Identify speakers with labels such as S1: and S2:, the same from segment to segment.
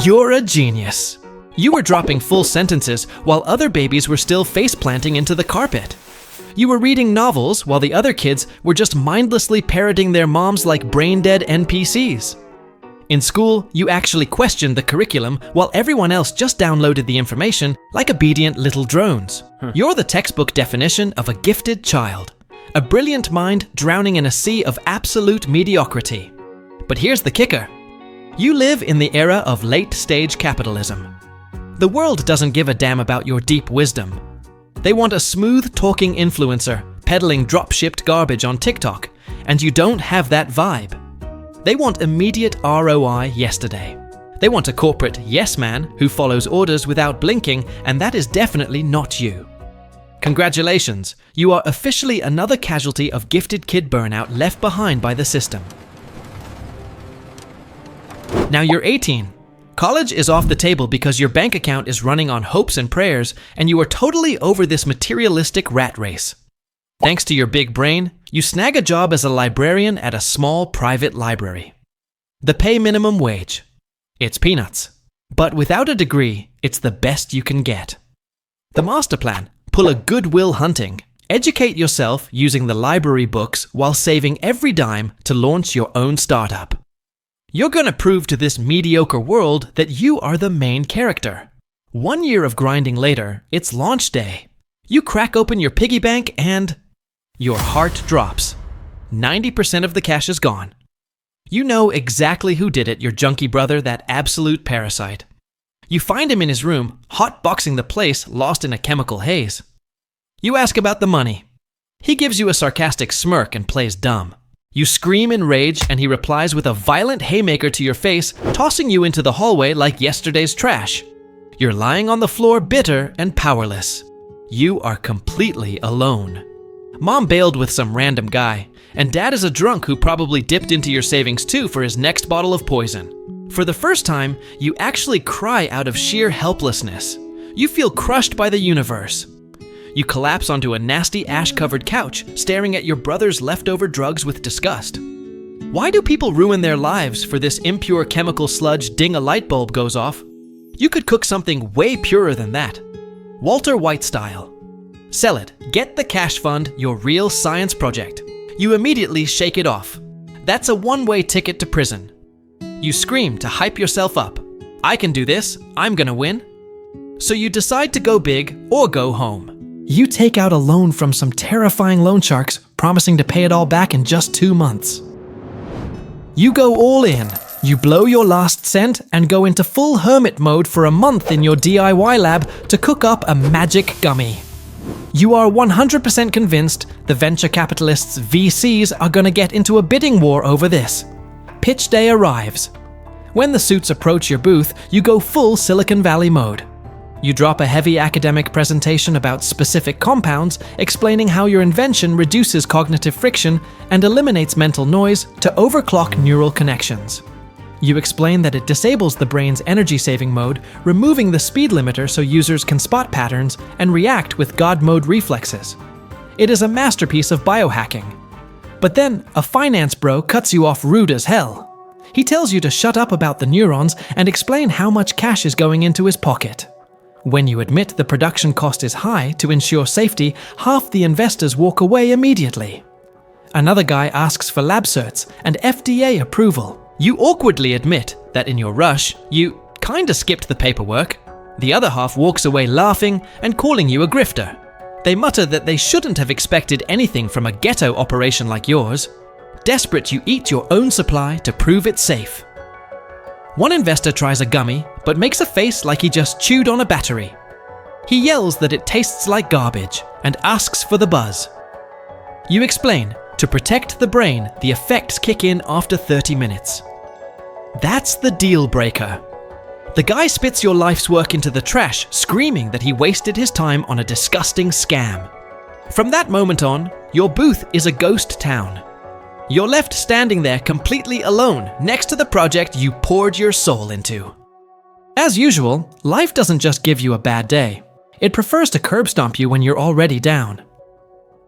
S1: You're a genius. You were dropping full sentences while other babies were still face-planting into the carpet. You were reading novels while the other kids were just mindlessly parroting their moms like brain-dead NPCs. In school, you actually questioned the curriculum while everyone else just downloaded the information like obedient little drones. You're the textbook definition of a gifted child. A brilliant mind drowning in a sea of absolute mediocrity. But here's the kicker. You live in the era of late-stage capitalism. The world doesn't give a damn about your deep wisdom. They want a smooth-talking influencer peddling drop-shipped garbage on TikTok, and you don't have that vibe. They want immediate ROI yesterday. They want a corporate yes man who follows orders without blinking, and that is definitely not you. Congratulations, you are officially another casualty of gifted kid burnout left behind by the system. Now you're 18. College is off the table because your bank account is running on hopes and prayers, and you are totally over this materialistic rat race. Thanks to your big brain, you snag a job as a librarian at a small private library. The pay minimum wage. It's peanuts. But without a degree, it's the best you can get. The master plan. Pull a Goodwill Hunting. Educate yourself using the library books while saving every dime to launch your own startup. You're gonna prove to this mediocre world that you are the main character. 1 year of grinding later, it's launch day. You crack open your piggy bank and your heart drops. 90% of the cash is gone. You know exactly who did it, your junkie brother, that absolute parasite. You find him in his room, hotboxing the place, lost in a chemical haze. You ask about the money. He gives you a sarcastic smirk and plays dumb. You scream in rage and he replies with a violent haymaker to your face, tossing you into the hallway like yesterday's trash. You're lying on the floor bitter and powerless. You are completely alone. Mom bailed with some random guy, and dad is a drunk who probably dipped into your savings too for his next bottle of poison. For the first time, you actually cry out of sheer helplessness. You feel crushed by the universe. You collapse onto a nasty ash-covered couch, staring at your brother's leftover drugs with disgust. Why do people ruin their lives for this impure chemical sludge ding a light bulb goes off? You could cook something way purer than that. Walter White style. Sell it, get the cash fund, your real science project. You immediately shake it off. That's a one-way ticket to prison. You scream to hype yourself up. I can do this, I'm gonna win. So you decide to go big or go home. You take out a loan from some terrifying loan sharks, promising to pay it all back in just 2 months. You go all in. You blow your last cent and go into full hermit mode for a month in your DIY lab to cook up a magic gummy. You are 100% convinced the venture capitalists' VCs are gonna get into a bidding war over this. Pitch day arrives. When the suits approach your booth, you go full Silicon Valley mode. You drop a heavy academic presentation about specific compounds, explaining how your invention reduces cognitive friction and eliminates mental noise to overclock neural connections. You explain that it disables the brain's energy-saving mode, removing the speed limiter so users can spot patterns and react with God mode reflexes. It is a masterpiece of biohacking. But then, a finance bro cuts you off rude as hell. He tells you to shut up about the neurons and explain how much cash is going into his pocket. When you admit the production cost is high to ensure safety, half the investors walk away immediately. Another guy asks for lab certs and FDA approval. You awkwardly admit that in your rush, you kinda skipped the paperwork. The other half walks away laughing and calling you a grifter. They mutter that they shouldn't have expected anything from a ghetto operation like yours. Desperate, you eat your own supply to prove it's safe. One investor tries a gummy, but makes a face like he just chewed on a battery. He yells that it tastes like garbage and asks for the buzz. You explain, to protect the brain, the effects kick in after 30 minutes. That's the deal breaker. The guy spits your life's work into the trash, screaming that he wasted his time on a disgusting scam. From that moment on, your booth is a ghost town. You're left standing there completely alone next to the project you poured your soul into. As usual, life doesn't just give you a bad day. It prefers to curb stomp you when you're already down.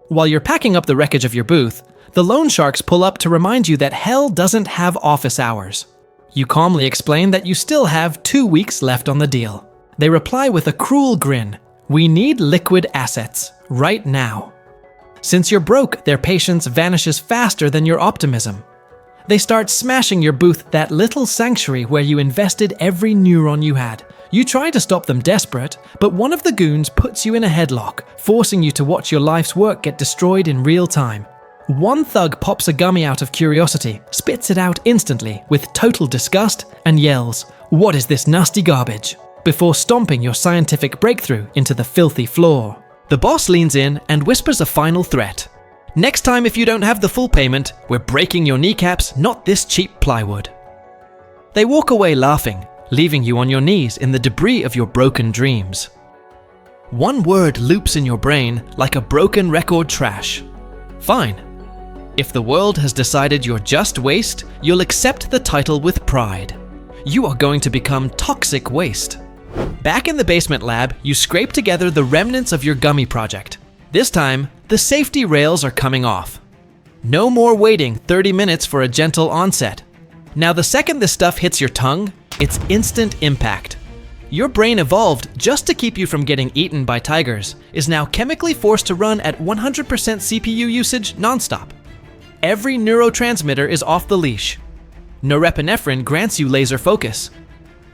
S1: While you're packing up the wreckage of your booth, the loan sharks pull up to remind you that hell doesn't have office hours. You calmly explain that you still have 2 weeks left on the deal. They reply with a cruel grin. We need liquid assets, right now. Since you're broke, their patience vanishes faster than your optimism. They start smashing your booth, that little sanctuary where you invested every neuron you had. You try to stop them desperate, but one of the goons puts you in a headlock, forcing you to watch your life's work get destroyed in real time. One thug pops a gummy out of curiosity, spits it out instantly with total disgust, and yells, "What is this nasty garbage?" before stomping your scientific breakthrough into the filthy floor. The boss leans in and whispers a final threat. Next time, if you don't have the full payment, we're breaking your kneecaps, not this cheap plywood. They walk away laughing, leaving you on your knees in the debris of your broken dreams. One word loops in your brain like a broken record trash. Fine. If the world has decided you're just waste, you'll accept the title with pride. You are going to become toxic waste. Back in the basement lab, you scrape together the remnants of your gummy project. This time, the safety rails are coming off. No more waiting 30 minutes for a gentle onset. Now, the second this stuff hits your tongue, it's instant impact. Your brain evolved just to keep you from getting eaten by tigers, is now chemically forced to run at 100% CPU usage nonstop. Every neurotransmitter is off the leash. Norepinephrine grants you laser focus.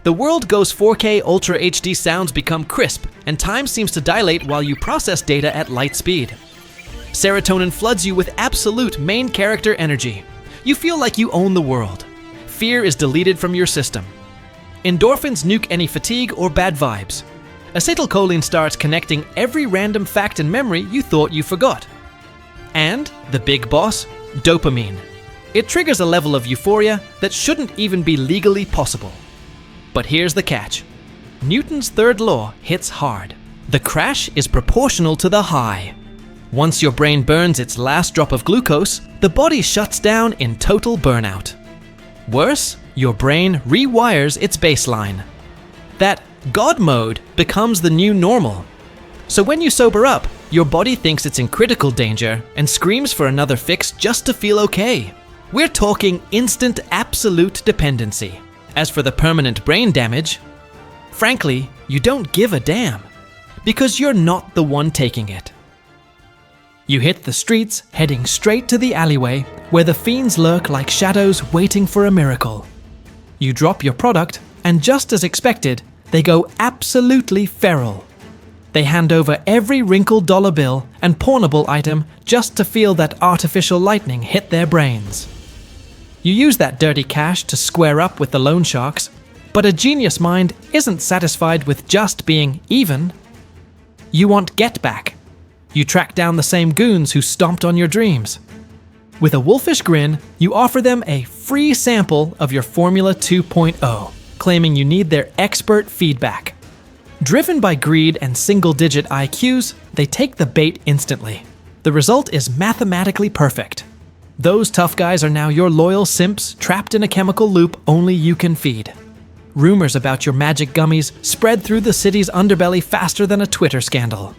S1: The world goes 4K Ultra HD, sounds become crisp, and time seems to dilate while you process data at light speed. Serotonin floods you with absolute main character energy. You feel like you own the world. Fear is deleted from your system. Endorphins nuke any fatigue or bad vibes. Acetylcholine starts connecting every random fact and memory you thought you forgot. And the big boss, dopamine. It triggers a level of euphoria that shouldn't even be legally possible. But here's the catch. Newton's third law hits hard. The crash is proportional to the high. Once your brain burns its last drop of glucose, the body shuts down in total burnout. Worse, your brain rewires its baseline. That God mode becomes the new normal. So when you sober up, your body thinks it's in critical danger and screams for another fix just to feel okay. We're talking instant absolute dependency. As for the permanent brain damage, frankly, you don't give a damn, because you're not the one taking it. You hit the streets, heading straight to the alleyway, where the fiends lurk like shadows waiting for a miracle. You drop your product, and just as expected, they go absolutely feral. They hand over every wrinkled dollar bill and pawnable item just to feel that artificial lightning hit their brains. You use that dirty cash to square up with the loan sharks, but a genius mind isn't satisfied with just being even. You want get back. You track down the same goons who stomped on your dreams. With a wolfish grin, you offer them a free sample of your Formula 2.0, claiming you need their expert feedback. Driven by greed and single-digit IQs, they take the bait instantly. The result is mathematically perfect. Those tough guys are now your loyal simps trapped in a chemical loop only you can feed. Rumors about your magic gummies spread through the city's underbelly faster than a Twitter scandal.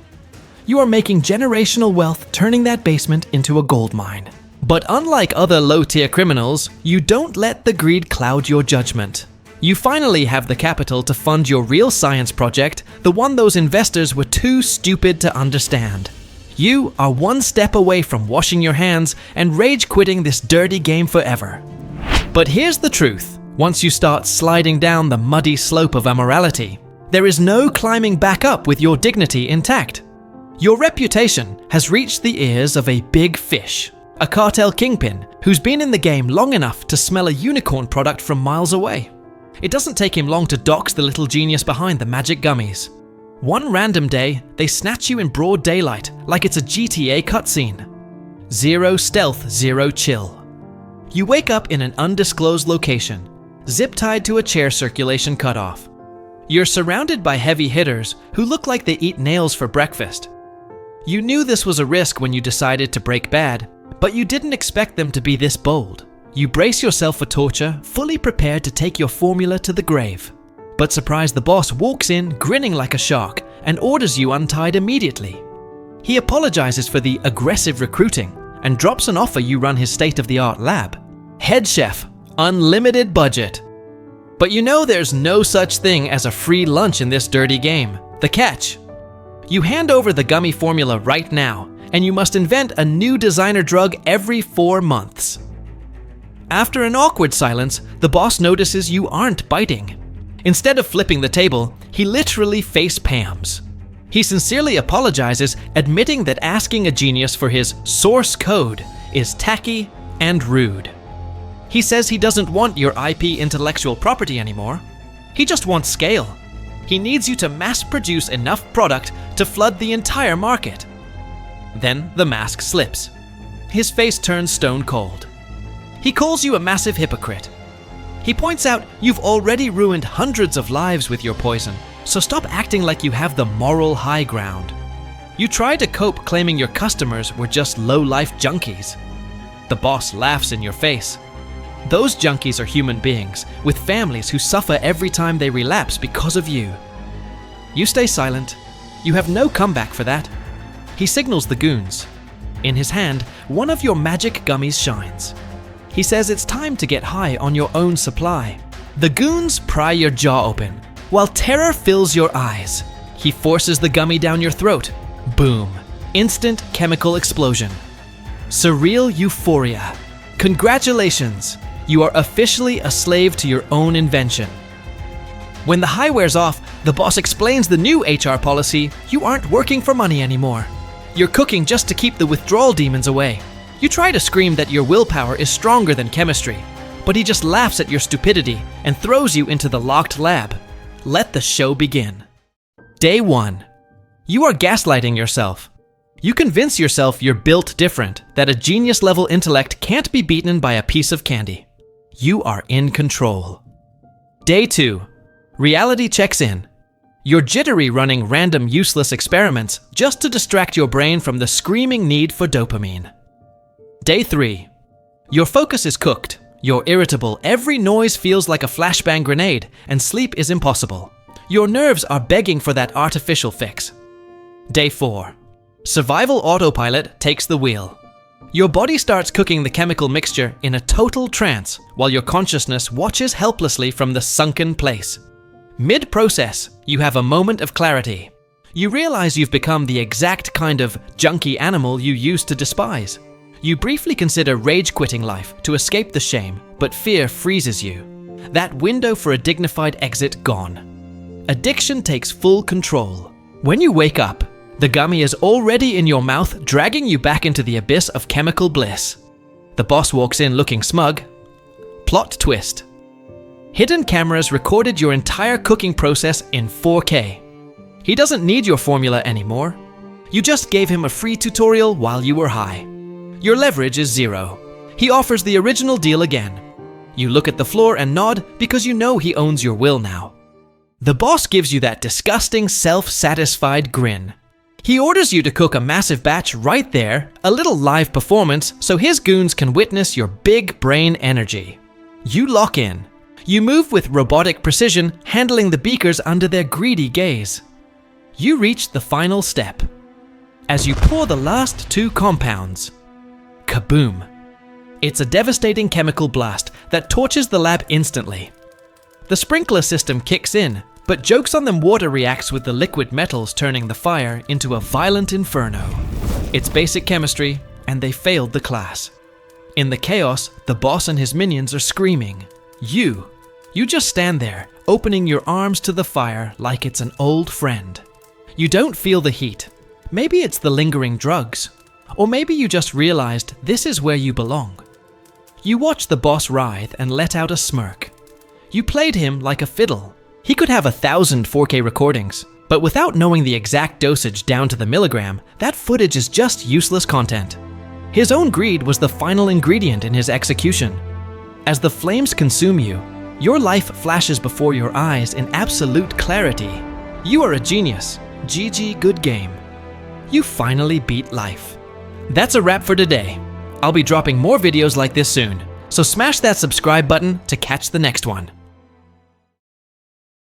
S1: You are making generational wealth, turning that basement into a gold mine. But unlike other low-tier criminals, you don't let the greed cloud your judgment. You finally have the capital to fund your real science project, the one those investors were too stupid to understand. You are one step away from washing your hands and rage quitting this dirty game forever. But here's the truth. Once you start sliding down the muddy slope of immorality, there is no climbing back up with your dignity intact. Your reputation has reached the ears of a big fish, a cartel kingpin who's been in the game long enough to smell a unicorn product from miles away. It doesn't take him long to dox the little genius behind the magic gummies. One random day, they snatch you in broad daylight, like it's a GTA cutscene. Zero stealth, zero chill. You wake up in an undisclosed location, zip-tied to a chair circulation cutoff. You're surrounded by heavy hitters who look like they eat nails for breakfast. You knew this was a risk when you decided to break bad, but you didn't expect them to be this bold. You brace yourself for torture, fully prepared to take your formula to the grave. But surprise, the boss walks in grinning like a shark and orders you untied immediately. He apologizes for the aggressive recruiting and drops an offer you run his state-of-the-art lab. Head chef, unlimited budget. But you know there's no such thing as a free lunch in this dirty game. The catch: you hand over the gummy formula right now, and you must invent a new designer drug every 4 months. After an awkward silence, the boss notices you aren't biting. Instead of flipping the table, he literally face palms. He sincerely apologizes, admitting that asking a genius for his source code is tacky and rude. He says he doesn't want your IP intellectual property anymore. He just wants scale. He needs you to mass produce enough product to flood the entire market. Then the mask slips. His face turns stone cold. He calls you a massive hypocrite. He points out you've already ruined hundreds of lives with your poison, so stop acting like you have the moral high ground. You try to cope claiming your customers were just low-life junkies. The boss laughs in your face. Those junkies are human beings with families who suffer every time they relapse because of you. You stay silent. You have no comeback for that. He signals the goons. In his hand, one of your magic gummies shines. He says it's time to get high on your own supply. The goons pry your jaw open, while terror fills your eyes. He forces the gummy down your throat. Boom. Instant chemical explosion. Surreal euphoria. Congratulations! You are officially a slave to your own invention. When the high wears off, the boss explains the new HR policy: you aren't working for money anymore. You're cooking just to keep the withdrawal demons away. You try to scream that your willpower is stronger than chemistry, but he just laughs at your stupidity and throws you into the locked lab. Let the show begin. Day 1. You are gaslighting yourself. You convince yourself you're built different, that a genius-level intellect can't be beaten by a piece of candy. You are in control. Day 2. Reality checks in. You're jittery running random useless experiments just to distract your brain from the screaming need for dopamine. Day 3. Your focus is cooked. You're irritable, every noise feels like a flashbang grenade, and sleep is impossible. Your nerves are begging for that artificial fix. Day 4. Survival autopilot takes the wheel. Your body starts cooking the chemical mixture in a total trance, while your consciousness watches helplessly from the sunken place. Mid-process, you have a moment of clarity. You realize you've become the exact kind of junky animal you used to despise. You briefly consider rage-quitting life to escape the shame, but fear freezes you. That window for a dignified exit gone. Addiction takes full control. When you wake up, the gummy is already in your mouth, dragging you back into the abyss of chemical bliss. The boss walks in looking smug. Plot twist. Hidden cameras recorded your entire cooking process in 4K. He doesn't need your formula anymore. You just gave him a free tutorial while you were high. Your leverage is 0. He offers the original deal again. You look at the floor and nod because you know he owns your will now. The boss gives you that disgusting, self-satisfied grin. He orders you to cook a massive batch right there, a little live performance, so his goons can witness your big brain energy. You lock in. You move with robotic precision, handling the beakers under their greedy gaze. You reach the final step. As you pour the last 2 compounds, kaboom! It's a devastating chemical blast that torches the lab instantly. The sprinkler system kicks in, but jokes on them water reacts with the liquid metals, turning the fire into a violent inferno. It's basic chemistry, and they failed the class. In the chaos, the boss and his minions are screaming. You just stand there, opening your arms to the fire like it's an old friend. You don't feel the heat. Maybe it's the lingering drugs. Or maybe you just realized this is where you belong. You watch the boss writhe and let out a smirk. You played him like a fiddle. He could have 1,000 4K recordings, but without knowing the exact dosage down to the milligram, that footage is just useless content. His own greed was the final ingredient in his execution. As the flames consume you, your life flashes before your eyes in absolute clarity. You are a genius. GG, good game. You finally beat life. That's a wrap for today. I'll be dropping more videos like this soon, so smash that subscribe button to catch the next one.